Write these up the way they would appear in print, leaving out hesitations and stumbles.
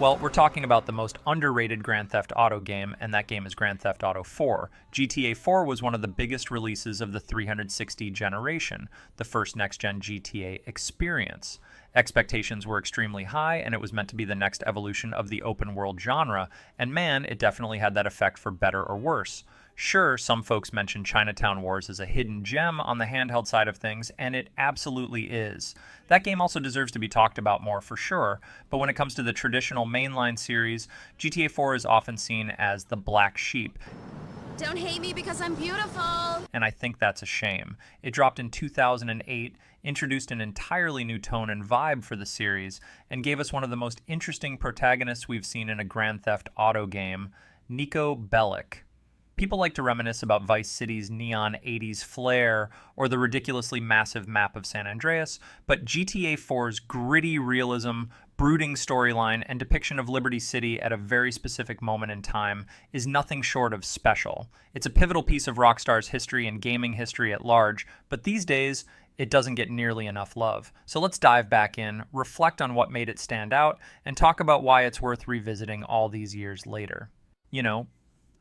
Well, we're talking about the most underrated Grand Theft Auto game, and that game is Grand Theft Auto 4. GTA 4 was one of the biggest releases of the 360 generation, the first next-gen GTA experience. Expectations were extremely high, and it was meant to be the next evolution of the open world genre, and man, it definitely had that effect for better or worse. Sure, some folks mention Chinatown Wars as a hidden gem on the handheld side of things, and it absolutely is. That game also deserves to be talked about more for sure, but when it comes to the traditional mainline series, GTA 4 is often seen as the black sheep. Don't hate me because I'm beautiful! And I think that's a shame. It dropped in 2008, introduced an entirely new tone and vibe for the series, and gave us one of the most interesting protagonists we've seen in a Grand Theft Auto game, Niko Bellic. People like to reminisce about Vice City's neon 80s flair or the ridiculously massive map of San Andreas, but GTA 4's gritty realism, brooding storyline, and depiction of Liberty City at a very specific moment in time is nothing short of special. It's a pivotal piece of Rockstar's history and gaming history at large, but these days, it doesn't get nearly enough love. So let's dive back in, reflect on what made it stand out, and talk about why it's worth revisiting all these years later. You know,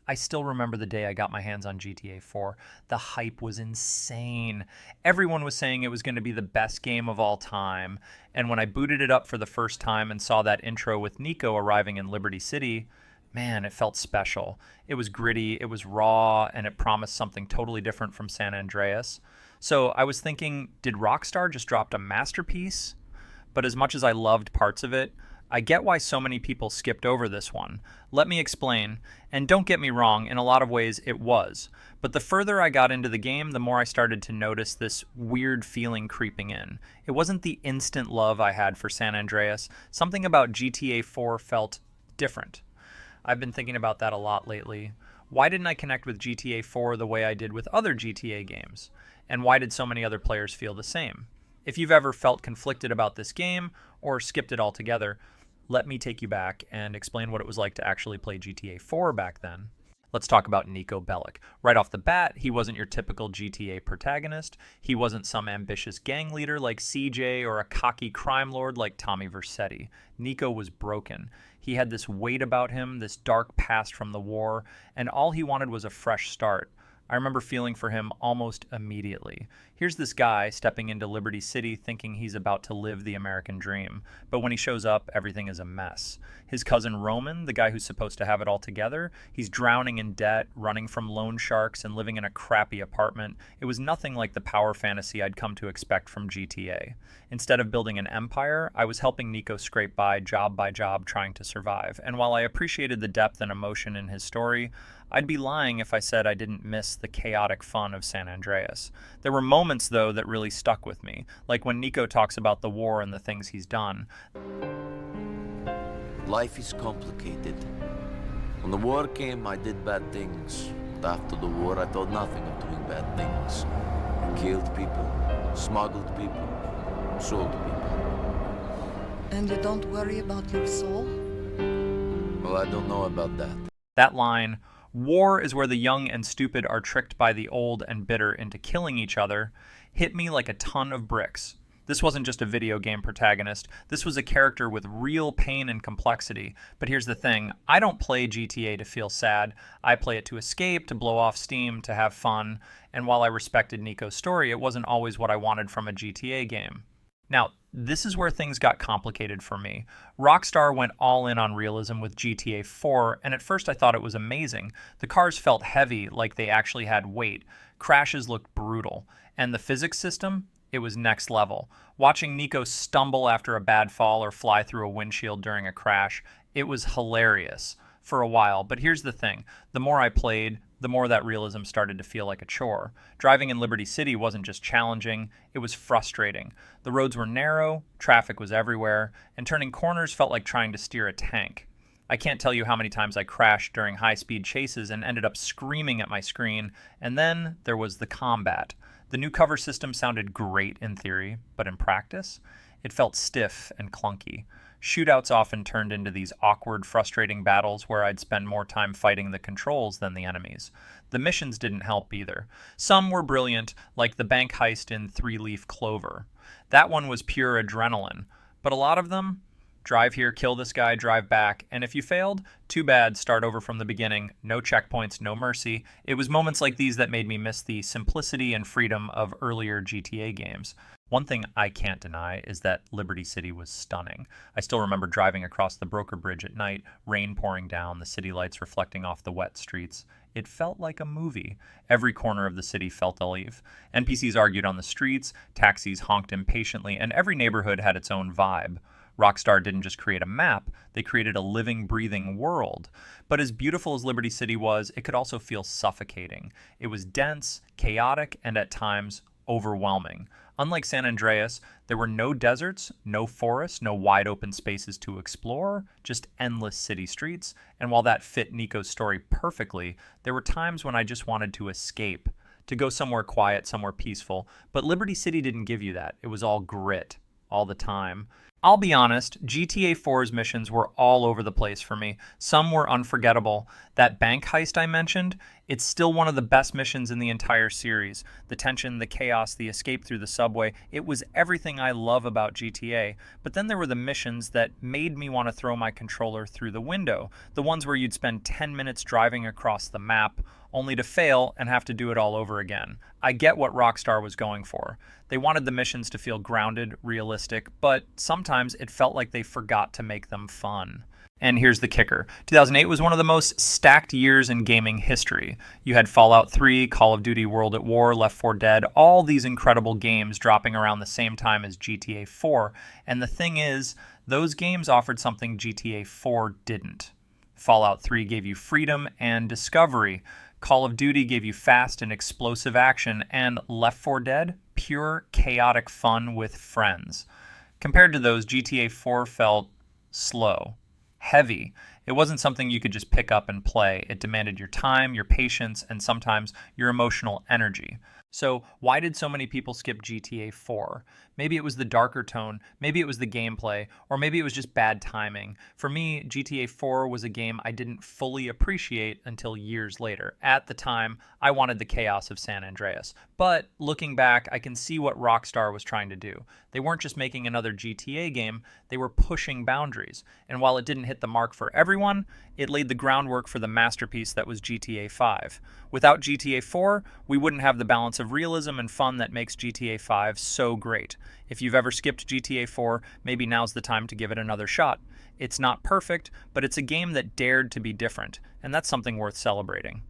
I still remember the day I got my hands on GTA 4. The hype was insane. Everyone was saying it was going to be the best game of all time. And when I booted it up for the first time and saw that intro with Niko arriving in Liberty City, man, it felt special. It was gritty, it was raw, and it promised something totally different from San Andreas. So I was thinking, did Rockstar just drop a masterpiece? But as much as I loved parts of it, I get why so many people skipped over this one. Let me explain, and don't get me wrong, in a lot of ways it was. But the further I got into the game, the more I started to notice this weird feeling creeping in. It wasn't the instant love I had for San Andreas. Something about GTA 4 felt different. I've been thinking about that a lot lately. Why didn't I connect with GTA 4 the way I did with other GTA games? And why did so many other players feel the same? If you've ever felt conflicted about this game, or skipped it altogether, let me take you back and explain what it was like to actually play GTA 4 back then. Let's talk about Niko Bellic. Right off the bat, he wasn't your typical GTA protagonist. He wasn't some ambitious gang leader like CJ or a cocky crime lord like Tommy Vercetti. Niko was broken. He had this weight about him, this dark past from the war, and all he wanted was a fresh start. I remember feeling for him almost immediately. Here's this guy stepping into Liberty City thinking he's about to live the American dream, but when he shows up, everything is a mess. His cousin Roman, the guy who's supposed to have it all together, he's drowning in debt, running from loan sharks, and living in a crappy apartment. It was nothing like the power fantasy I'd come to expect from GTA. Instead of building an empire, I was helping Niko scrape by job, trying to survive. And while I appreciated the depth and emotion in his story, I'd be lying if I said I didn't miss the chaotic fun of San Andreas. There were moments, though, that really stuck with me, like when Niko talks about the war and the things he's done. Life is complicated. When the war came, I did bad things. But after the war, I thought nothing of doing bad things. I killed people, smuggled people, sold people. And you don't worry about your soul? Well, I don't know about that. That line, "War is where the young and stupid are tricked by the old and bitter into killing each other," hit me like a ton of bricks. This wasn't just a video game protagonist. This was a character with real pain and complexity. But here's the thing. I don't play GTA to feel sad. I play it to escape, to blow off steam, to have fun. And while I respected Niko's story, it wasn't always what I wanted from a GTA game. Now, this is where things got complicated for me. Rockstar went all in on realism with GTA 4, and at first I thought it was amazing. The cars felt heavy, like they actually had weight. Crashes looked brutal. And the physics system? It was next level. Watching Niko stumble after a bad fall or fly through a windshield during a crash, it was hilarious for a while. But here's the thing. The more I played, the more that realism started to feel like a chore. Driving in Liberty City wasn't just challenging, it was frustrating. The roads were narrow, traffic was everywhere, and turning corners felt like trying to steer a tank. I can't tell you how many times I crashed during high-speed chases and ended up screaming at my screen, and then there was the combat. The new cover system sounded great in theory, but in practice, it felt stiff and clunky. Shootouts often turned into these awkward, frustrating battles where I'd spend more time fighting the controls than the enemies. The missions didn't help either. Some were brilliant, like the bank heist in Three Leaf Clover. That one was pure adrenaline, but a lot of them, Drive here, kill this guy, drive back, and if you failed, too bad, start over from the beginning. No checkpoints, no mercy. It was moments like these that made me miss the simplicity and freedom of earlier GTA games. One thing I can't deny is that Liberty City was stunning. I still remember driving across the Broker Bridge at night, rain pouring down, the city lights reflecting off the wet streets. It felt like a movie. Every corner of the city felt alive. NPCs argued on the streets, taxis honked impatiently, and every neighborhood had its own vibe. Rockstar didn't just create a map, they created a living, breathing world. But as beautiful as Liberty City was, it could also feel suffocating. It was dense, chaotic, and at times overwhelming. Unlike San Andreas, there were no deserts, no forests, no wide open spaces to explore, just endless city streets. And while that fit Nico's story perfectly, there were times when I just wanted to escape, to go somewhere quiet, somewhere peaceful. But Liberty City didn't give you that. It was all grit, all the time. I'll be honest, GTA 4's missions were all over the place for me. Some were unforgettable. That bank heist I mentioned, it's still one of the best missions in the entire series. The tension, the chaos, the escape through the subway, it was everything I love about GTA. But then there were the missions that made me want to throw my controller through the window. The ones where you'd spend 10 minutes driving across the map, only to fail and have to do it all over again. I get what Rockstar was going for. They wanted the missions to feel grounded, realistic, but sometimes it felt like they forgot to make them fun. And here's the kicker. 2008 was one of the most stacked years in gaming history. You had Fallout 3, Call of Duty World at War, Left 4 Dead, all these incredible games dropping around the same time as GTA 4. And the thing is, those games offered something GTA 4 didn't. Fallout 3 gave you freedom and discovery. Call of Duty gave you fast and explosive action, and Left 4 Dead, pure chaotic fun with friends. Compared to those, GTA 4 felt slow, heavy. It wasn't something you could just pick up and play. It demanded your time, your patience, and sometimes your emotional energy. So why did so many people skip GTA 4? Maybe it was the darker tone, maybe it was the gameplay, or maybe it was just bad timing. For me, GTA 4 was a game I didn't fully appreciate until years later. At the time, I wanted the chaos of San Andreas. But looking back, I can see what Rockstar was trying to do. They weren't just making another GTA game, they were pushing boundaries. And while it didn't hit the mark for everyone, it laid the groundwork for the masterpiece that was GTA 5. Without GTA 4, we wouldn't have the balance of realism and fun that makes GTA 5 so great. If you've ever skipped GTA 4, maybe now's the time to give it another shot. It's not perfect, but it's a game that dared to be different, and that's something worth celebrating.